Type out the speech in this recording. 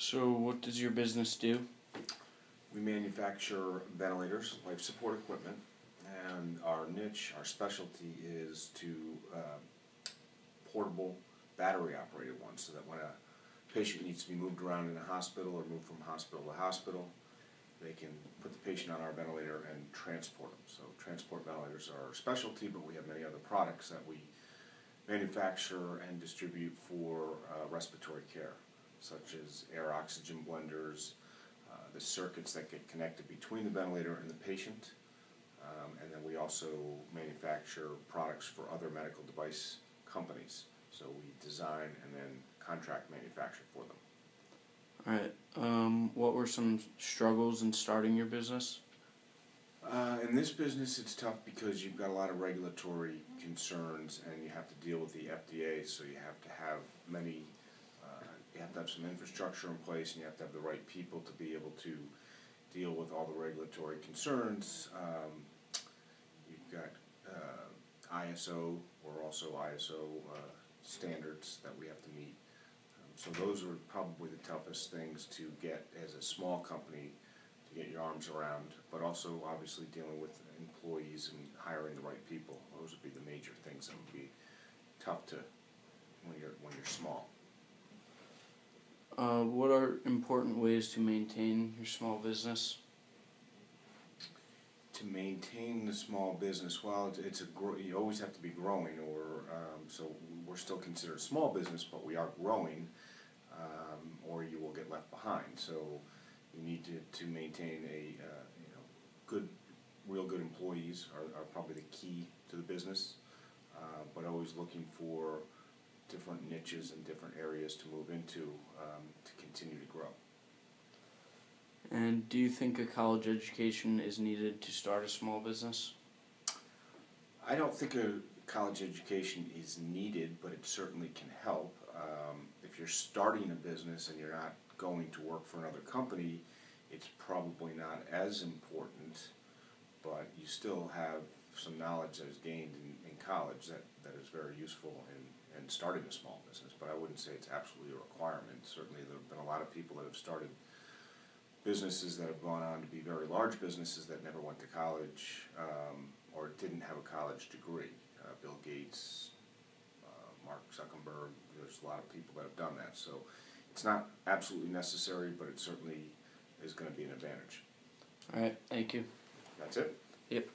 So what does your business do? We manufacture ventilators, life support equipment, and our niche, our specialty is to portable battery operated ones, so that when a patient needs to be moved around in a hospital or moved from hospital to hospital, they can put the patient on our ventilator and transport them. So transport ventilators are our specialty, but we have many other products that we manufacture and distribute for respiratory care, such as air oxygen blenders, the circuits that get connected between the ventilator and the patient, and then we also manufacture products for other medical device companies. So we design and then contract manufacture for them. Alright, what were some struggles in starting your business? In this business, it's tough because you've got a lot of regulatory concerns, and you have to deal with the FDA. So you have to have you have to have some infrastructure in place, and you have to have the right people to be able to deal with all the regulatory concerns. You've got ISO, or also ISO standards that we have to meet. So those are probably the toughest things to get as a small company to get your arms around, but also obviously dealing with employees and hiring the right people. Those would be the major things that would be tough to when you're small. What are important ways to maintain your small business? To maintain the small business, well, you always have to be growing, or so we're still considered a small business, but we are growing, or you will get left behind. So you need to maintain real good employees are probably the key to the business, but always looking for different niches and different areas to move into to continue to grow. And do you think a college education is needed to start a small business? I don't think a college education is needed, but it certainly can help. If you're starting a business and you're not going to work for another company, it's probably not as important, but you still have some knowledge that is gained in college that is very useful in starting a small business. But I wouldn't say it's absolutely a requirement. Certainly there have been a lot of people that have started businesses that have gone on to be very large businesses that never went to college or didn't have a college degree. Bill Gates, Mark Zuckerberg, there's a lot of people that have done that. So it's not absolutely necessary, but it certainly is going to be an advantage. Alright, thank you. That's it? Yep.